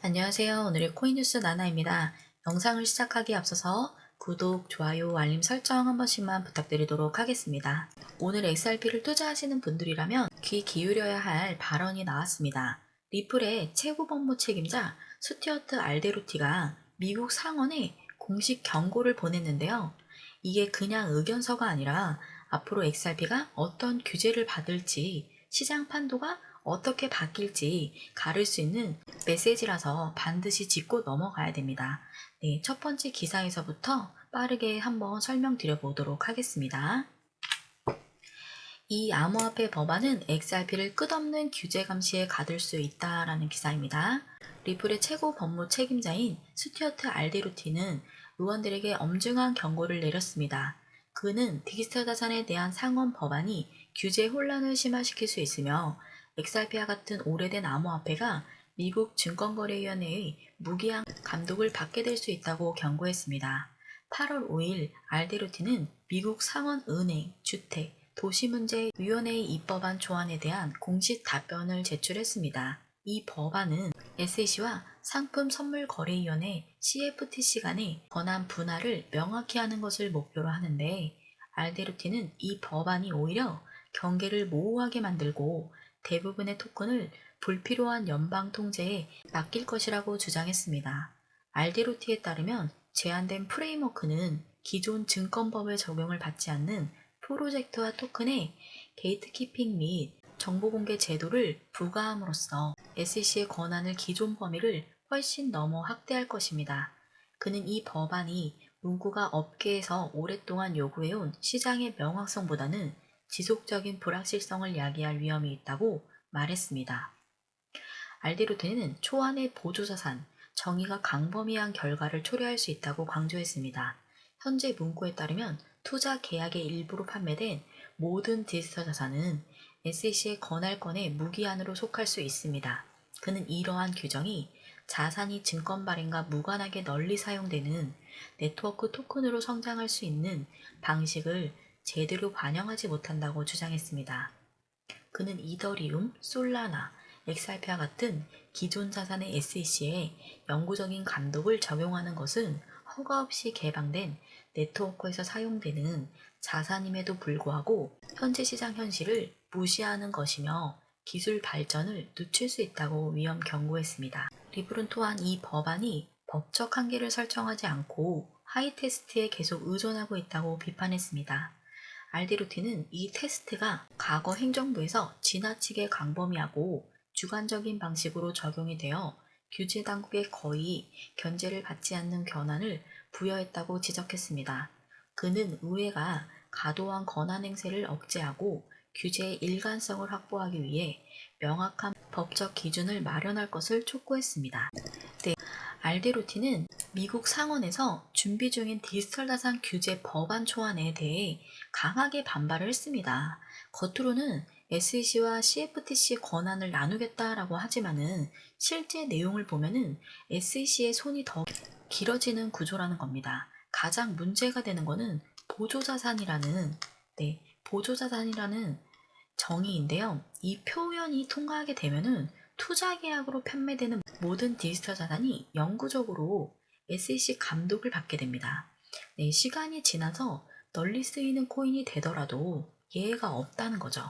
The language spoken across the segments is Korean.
안녕하세요. 오늘의 코인뉴스 나나입니다. 영상을 시작하기에 앞서서 구독, 좋아요, 알림 설정 한 번씩만 부탁드리도록 하겠습니다. 오늘 XRP를 투자하시는 분들이라면 귀 기울여야 할 발언이 나왔습니다. 리플의 최고 법무 책임자 스튜어트 알데로티가 미국 상원에 공식 경고를 보냈는데요. 이게 그냥 의견서가 아니라 앞으로 XRP가 어떤 규제를 받을지, 시장 판도가 어떻게 바뀔지 가를 수 있는 메시지라서 반드시 짚고 넘어가야 됩니다. 네, 첫 번째 기사에서부터 빠르게 한번 설명드려 보도록 하겠습니다. 이 암호화폐 법안은 XRP를 끝없는 규제 감시에 가둘 수 있다라는 기사입니다. 리플의 최고 법무 책임자인 스튜어트 알데로티는 의원들에게 엄중한 경고를 내렸습니다. 그는 디지털 자산에 대한 상원 법안이 규제 혼란을 심화시킬 수 있으며 XRP와 같은 오래된 암호화폐가 미국 증권거래위원회의 무기한 감독을 받게 될 수 있다고 경고했습니다. 8월 5일 알데로티는 미국 상원 은행, 주택, 도시문제위원회의 입법안 조안에 대한 공식 답변을 제출했습니다. 이 법안은 SEC와 상품선물거래위원회 CFTC 간의 권한 분할을 명확히 하는 것을 목표로 하는데 알데로티는 이 법안이 오히려 경계를 모호하게 만들고 대부분의 토큰을 불필요한 연방 통제에 맡길 것이라고 주장했습니다. 알데로티에 따르면 제한된 프레임워크는 기존 증권법의 적용을 받지 않는 프로젝트와 토큰의 게이트키핑 및 정보공개 제도를 부과함으로써 SEC의 권한을 기존 범위를 훨씬 넘어 확대할 것입니다. 그는 이 법안이 문구가 업계에서 오랫동안 요구해온 시장의 명확성보다는 지속적인 불확실성을 야기할 위험이 있다고 말했습니다. 알데로테는 초안의 보조자산, 정의가 광범위한 결과를 초래할 수 있다고 강조했습니다. 현재 문구에 따르면 투자 계약의 일부로 판매된 모든 디지털 자산은 SEC의 권할권의 무기한으로 속할 수 있습니다. 그는 이러한 규정이 자산이 증권 발행과 무관하게 널리 사용되는 네트워크 토큰으로 성장할 수 있는 방식을 제대로 반영하지 못한다고 주장했습니다. 그는 이더리움, 솔라나, XRP와 같은 기존 자산의 SEC에 영구적인 감독을 적용하는 것은 허가 없이 개방된 네트워크에서 사용되는 자산임에도 불구하고 현재 시장 현실을 무시하는 것이며 기술 발전을 늦출 수 있다고 위험 경고했습니다. 리플은 또한 이 법안이 법적 한계를 설정하지 않고 하이 테스트에 계속 의존하고 있다고 비판했습니다. 알데로티는 이 테스트가 과거 행정부에서 지나치게 광범위하고 주관적인 방식으로 적용이 되어 규제 당국에 거의 견제를 받지 않는 권한을 부여했다고 지적했습니다. 그는 의회가 과도한 권한 행세를 억제하고 규제의 일관성을 확보하기 위해 명확한 법적 기준을 마련할 것을 촉구했습니다. 네, 알데로티는 미국 상원에서 준비 중인 디지털 자산 규제 법안 초안에 대해 강하게 반발을 했습니다. 겉으로는 SEC와 CFTC의 권한을 나누겠다라고 하지만은 실제 내용을 보면은 SEC의 손이 더 길어지는 구조라는 겁니다. 가장 문제가 되는 거는 보조자산이라는 정의인데요. 이 표현이 통과하게 되면은 투자 계약으로 판매되는 모든 디지털 자산이 영구적으로 SEC 감독을 받게 됩니다. 네, 시간이 지나서 널리 쓰이는 코인이 되더라도 예외가 없다는 거죠.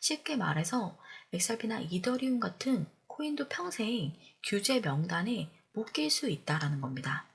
쉽게 말해서 XRP나 이더리움 같은 코인도 평생 규제 명단에 묶일 수 있다라는 겁니다.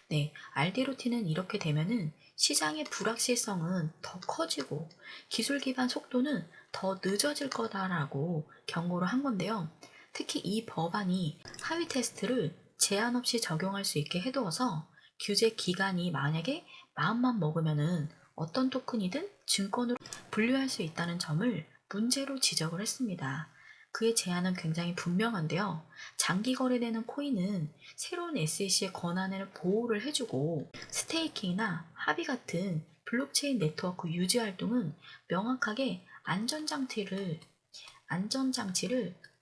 네, 알데로티는 이렇게 되면은 시장의 불확실성은 더 커지고 기술 기반 속도는 더 늦어질 거다라고 경고를 한 건데요. 특히 이 법안이 하위 테스트를 제한 없이 적용할 수 있게 해두어서 규제 기간이 만약에 마음만 먹으면은 어떤 토큰이든 증권으로 분류할 수 있다는 점을 문제로 지적을 했습니다. 그의 제안은 굉장히 분명한데요. 장기 거래되는 코인은 새로운 SEC의 권한을 보호를 해주고 스테이킹이나 합의 같은 블록체인 네트워크 유지 활동은 명확하게 안전장치를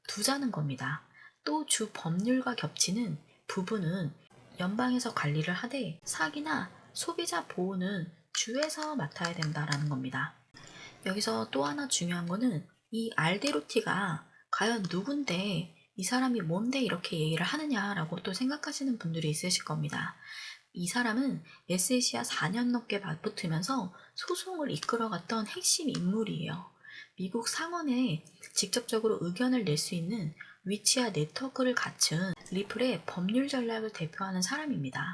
두자는 겁니다. 또 주 법률과 겹치는 부분은 연방에서 관리를 하되 사기나 소비자 보호는 주에서 맡아야 된다라는 겁니다. 여기서 또 하나 중요한 거는 이 알데로티가 과연 누군데 이 사람이 뭔데 이렇게 얘기를 하느냐라고 또 생각하시는 분들이 있으실 겁니다. 이 사람은 SC와 4년 넘게 맞붙으면서 소송을 이끌어갔던 핵심 인물이에요. 미국 상원에 직접적으로 의견을 낼 수 있는 위치와 네트워크를 갖춘 리플의 법률 전략을 대표하는 사람입니다.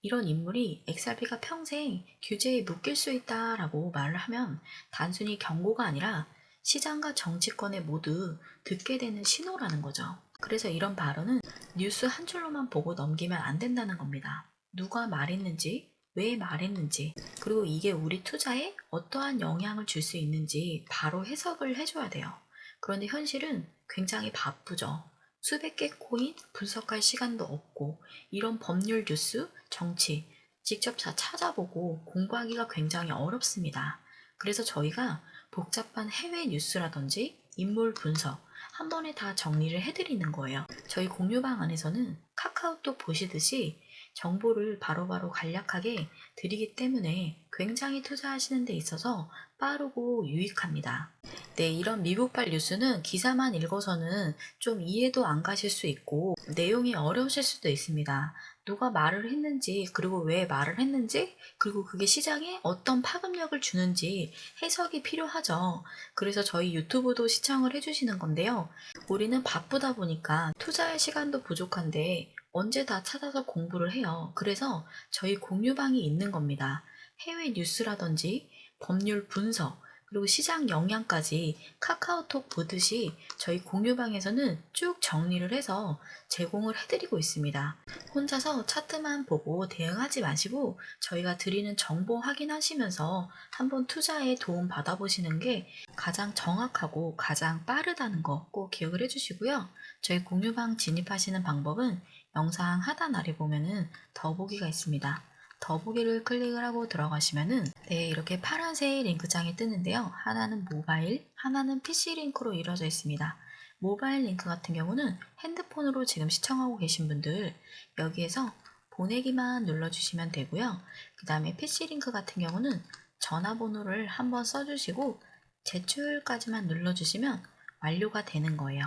이런 인물이 XRP가 평생 규제에 묶일 수 있다라고 말을 하면 단순히 경고가 아니라 시장과 정치권에 모두 듣게 되는 신호라는 거죠. 그래서 이런 발언은 뉴스 한 줄로만 보고 넘기면 안 된다는 겁니다. 누가 말했는지, 왜 말했는지, 그리고 이게 우리 투자에 어떠한 영향을 줄 수 있는지 바로 해석을 해줘야 돼요. 그런데 현실은 굉장히 바쁘죠. 수백 개 코인 분석할 시간도 없고 이런 법률 뉴스, 정치 직접 다 찾아보고 공부하기가 굉장히 어렵습니다. 그래서 저희가 복잡한 해외 뉴스라든지 인물 분석 한 번에 다 정리를 해드리는 거예요. 저희 공유방 안에서는 카카오톡 보시듯이 정보를 바로바로 간략하게 드리기 때문에 굉장히 투자하시는 데 있어서 빠르고 유익합니다. 네, 이런 미국발 뉴스는 기사만 읽어서는 좀 이해도 안 가실 수 있고 내용이 어려우실 수도 있습니다. 누가 말을 했는지, 그리고 왜 말을 했는지, 그리고 그게 시장에 어떤 파급력을 주는지 해석이 필요하죠. 그래서 저희 유튜브도 시청을 해주시는 건데요. 우리는 바쁘다 보니까 투자할 시간도 부족한데 언제 다 찾아서 공부를 해요. 그래서 저희 공유방이 있는 겁니다. 해외 뉴스라든지 법률 분석, 그리고 시장 영향까지 카카오톡 보듯이 저희 공유방에서는 쭉 정리를 해서 제공을 해드리고 있습니다. 혼자서 차트만 보고 대응하지 마시고 저희가 드리는 정보 확인하시면서 한번 투자에 도움 받아보시는 게 가장 정확하고 가장 빠르다는 거 꼭 기억을 해주시고요. 저희 공유방 진입하시는 방법은 영상 하단 아래 보면은 더보기가 있습니다. 더보기를 클릭을 하고 들어가시면은 네, 이렇게 파란색 링크장이 뜨는데요. 하나는 모바일, 하나는 PC 링크로 이루어져 있습니다. 모바일 링크 같은 경우는 핸드폰으로 지금 시청하고 계신 분들 여기에서 보내기만 눌러주시면 되고요. 그 다음에 PC 링크 같은 경우는 전화번호를 한번 써주시고 제출까지만 눌러주시면 완료가 되는 거예요.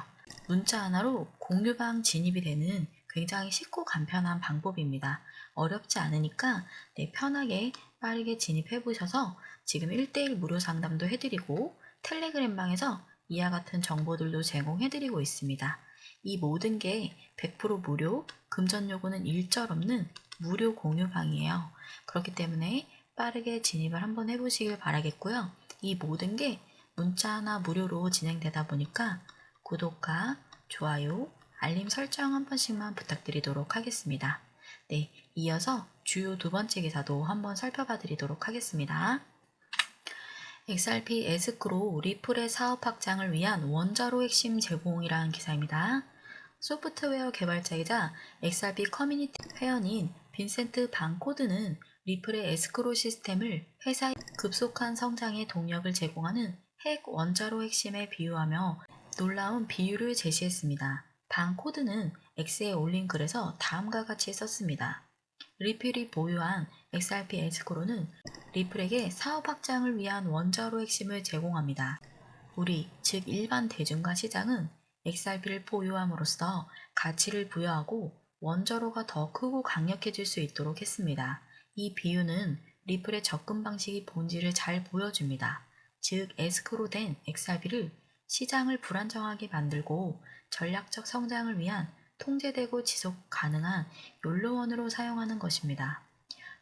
문자 하나로 공유방 진입이 되는 굉장히 쉽고 간편한 방법입니다. 어렵지 않으니까 네, 편하게 빠르게 진입해 보셔서 지금 1대1 무료 상담도 해드리고 텔레그램 방에서 이와 같은 정보들도 제공해드리고 있습니다. 이 모든 게 100% 무료, 금전 요구는 일절 없는 무료 공유방이에요. 그렇기 때문에 빠르게 진입을 한번 해보시길 바라겠고요. 이 모든 게 문자나 무료로 진행되다 보니까 구독과 좋아요, 알림 설정 한 번씩만 부탁드리도록 하겠습니다. 네, 이어서 주요 두 번째 기사도 한번 살펴봐 드리도록 하겠습니다. XRP 에스크로 리플의 사업 확장을 위한 원자로 핵심 제공이라는 기사입니다. 소프트웨어 개발자이자 XRP 커뮤니티 회원인 빈센트 반코드는 리플의 에스크로 시스템을 회사의 급속한 성장에 동력을 제공하는 핵 원자로 핵심에 비유하며 놀라운 비유를 제시했습니다. 반코드는 X에 올린 글에서 다음과 같이 썼습니다. 리플이 보유한 XRP 에스크로는 리플에게 사업 확장을 위한 원자로 핵심을 제공합니다. 우리, 즉 일반 대중과 시장은 XRP를 보유함으로써 가치를 부여하고 원자로가 더 크고 강력해질 수 있도록 했습니다. 이 비유는 리플의 접근 방식이 본질을 잘 보여줍니다. 즉 에스크로 된 XRP를 시장을 불안정하게 만들고 전략적 성장을 위한 통제되고 지속 가능한 욜로원으로 사용하는 것입니다.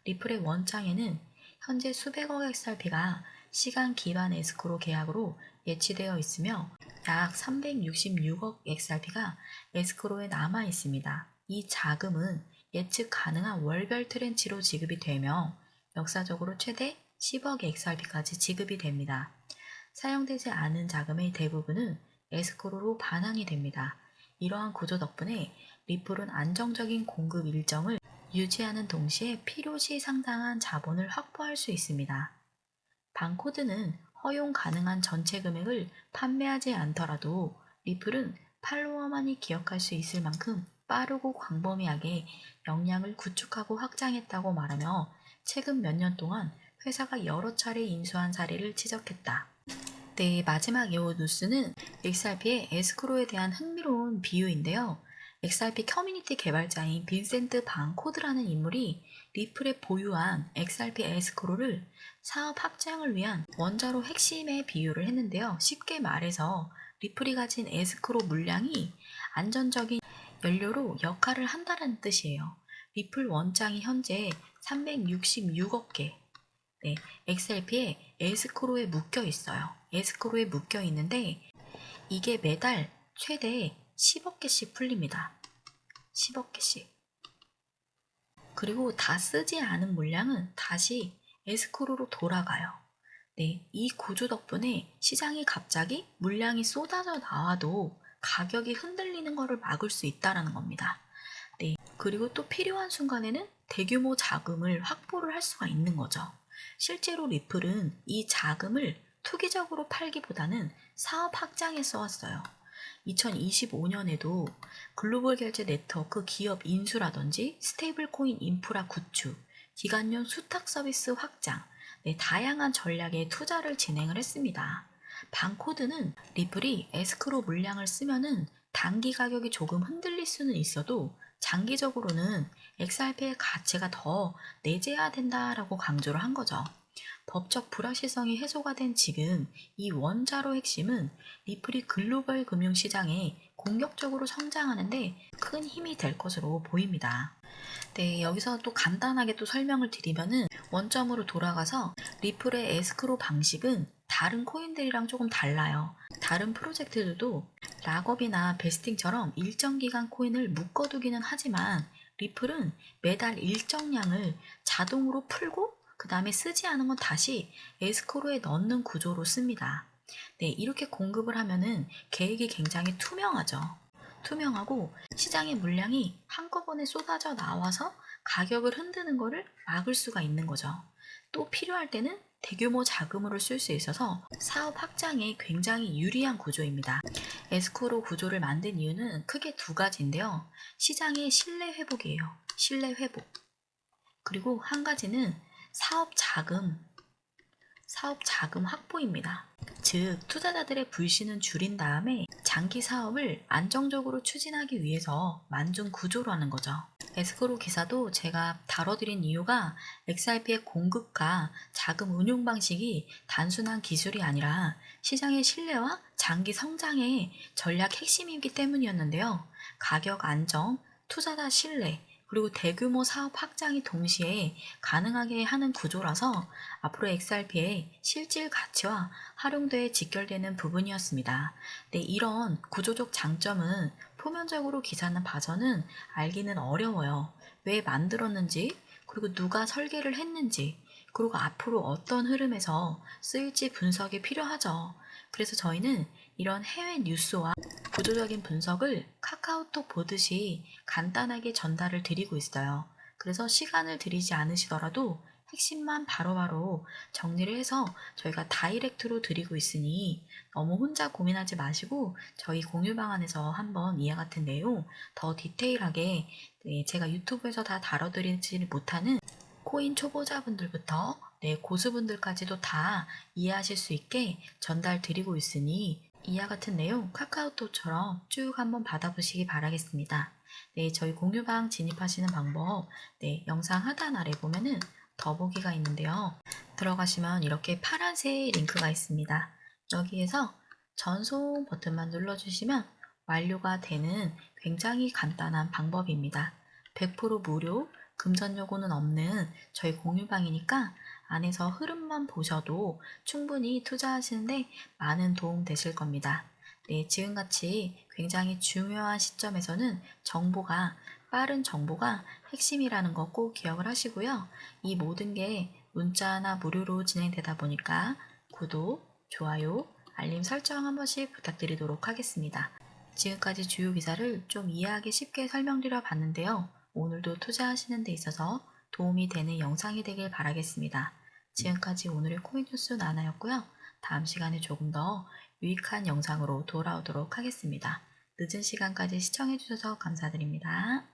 리플의 원장에는 현재 수백억 XRP가 시간 기반 에스크로 계약으로 예치되어 있으며 약 366억 XRP가 에스크로에 남아 있습니다. 이 자금은 예측 가능한 월별 트렌치로 지급이 되며 역사적으로 최대 10억 XRP까지 지급이 됩니다. 사용되지 않은 자금의 대부분은 에스크로로 반환이 됩니다. 이러한 구조 덕분에 리플은 안정적인 공급 일정을 유지하는 동시에 필요시 상당한 자본을 확보할 수 있습니다. 반코드는 허용 가능한 전체 금액을 판매하지 않더라도 리플은 팔로워만이 기억할 수 있을 만큼 빠르고 광범위하게 역량을 구축하고 확장했다고 말하며 최근 몇 년 동안 회사가 여러 차례 인수한 사례를 지적했다. 네, 마지막 요 뉴스는 XRP의 에스크로에 대한 흥미로운 비유인데요. XRP 커뮤니티 개발자인 빈센트 반 코드라는 인물이 리플에 보유한 XRP 에스크로를 사업 확장을 위한 원자로 핵심에 비유를 했는데요. 쉽게 말해서 리플이 가진 에스크로 물량이 안전적인 연료로 역할을 한다는 뜻이에요. 리플 원장이 현재 366억 개, 네, XRP에 에스크로에 묶여 있어요. 에스크로에 묶여 있는데 이게 매달 최대 10억 개씩 풀립니다. 10억 개씩. 그리고 다 쓰지 않은 물량은 다시 에스크로로 돌아가요. 네, 이 구조 덕분에 시장이 갑자기 물량이 쏟아져 나와도 가격이 흔들리는 것을 막을 수 있다는 겁니다. 네, 그리고 또 필요한 순간에는 대규모 자금을 확보를 할 수가 있는 거죠. 실제로 리플은 이 자금을 투기적으로 팔기보다는 사업 확장에 써왔어요. 2025년에도 글로벌 결제 네트워크 기업 인수라든지 스테이블 코인 인프라 구축, 기간용 수탁 서비스 확장, 네, 다양한 전략에 투자를 진행을 했습니다. 반코드는 리플이 에스크로 물량을 쓰면은 단기 가격이 조금 흔들릴 수는 있어도 장기적으로는 XRP의 가치가 더 내재화된다라고 강조를 한 거죠. 법적 불확실성이 해소가 된 지금 이 원자로 핵심은 리플이 글로벌 금융시장에 공격적으로 성장하는데 큰 힘이 될 것으로 보입니다. 네, 여기서 또 간단하게 또 설명을 드리면은 원점으로 돌아가서 리플의 에스크로 방식은 다른 코인들이랑 조금 달라요. 다른 프로젝트들도 락업이나 베스팅처럼 일정 기간 코인을 묶어두기는 하지만 리플은 매달 일정량을 자동으로 풀고 그 다음에 쓰지 않은 건 다시 에스크로에 넣는 구조로 씁니다. 네, 이렇게 공급을 하면은 계획이 굉장히 투명하죠. 투명하고 시장의 물량이 한꺼번에 쏟아져 나와서 가격을 흔드는 것을 막을 수가 있는 거죠. 또 필요할 때는 대규모 자금으로 쓸 수 있어서 사업 확장에 굉장히 유리한 구조입니다. 에스크로 구조를 만든 이유는 크게 두 가지인데요. 시장의 신뢰 회복이에요. 신뢰 회복. 그리고 한 가지는 사업 자금 확보입니다. 즉, 투자자들의 불신은 줄인 다음에 장기 사업을 안정적으로 추진하기 위해서 만든 구조라는 거죠. 에스크로 기사도 제가 다뤄드린 이유가 XRP의 공급과 자금 운용 방식이 단순한 기술이 아니라 시장의 신뢰와 장기 성장의 전략 핵심이기 때문이었는데요. 가격 안정, 투자자 신뢰, 그리고 대규모 사업 확장이 동시에 가능하게 하는 구조라서 앞으로 XRP의 실질 가치와 활용도에 직결되는 부분이었습니다. 네, 이런 구조적 장점은 표면적으로 기사는 봐서는 알기는 어려워요. 왜 만들었는지, 그리고 누가 설계를 했는지, 그리고 앞으로 어떤 흐름에서 쓰일지 분석이 필요하죠. 그래서 저희는 이런 해외 뉴스와 구조적인 분석을 카카오톡 보듯이 간단하게 전달을 드리고 있어요. 그래서 시간을 들이지 않으시더라도 핵심만 바로바로 정리를 해서 저희가 다이렉트로 드리고 있으니 너무 혼자 고민하지 마시고 저희 공유 방안에서 한번 이와 같은 내용 더 디테일하게 제가 유튜브에서 다 다뤄드리지 못하는 코인 초보자분들부터 고수분들까지도 다 이해하실 수 있게 전달 드리고 있으니 이와 같은 내용 카카오톡처럼 쭉 한번 받아보시기 바라겠습니다. 네, 저희 공유방 진입하시는 방법 영상 하단 아래 보면은 더보기가 있는데요. 들어가시면 이렇게 파란색 링크가 있습니다. 여기에서 전송 버튼만 눌러주시면 완료가 되는 굉장히 간단한 방법입니다. 100% 무료, 금전 요구는 없는 저희 공유방이니까 안에서 흐름만 보셔도 충분히 투자하시는데 많은 도움 되실 겁니다. 네, 지금같이 굉장히 중요한 시점에서는 빠른 정보가 핵심이라는 거 꼭 기억을 하시고요. 이 모든 게 문자나 무료로 진행되다 보니까 구독, 좋아요, 알림 설정 한 번씩 부탁드리도록 하겠습니다. 지금까지 주요 기사를 좀 이해하기 쉽게 설명드려 봤는데요. 오늘도 투자하시는 데 있어서 도움이 되는 영상이 되길 바라겠습니다. 지금까지 오늘의 코인 뉴스 나나였고요. 다음 시간에 조금 더 유익한 영상으로 돌아오도록 하겠습니다. 늦은 시간까지 시청해주셔서 감사드립니다.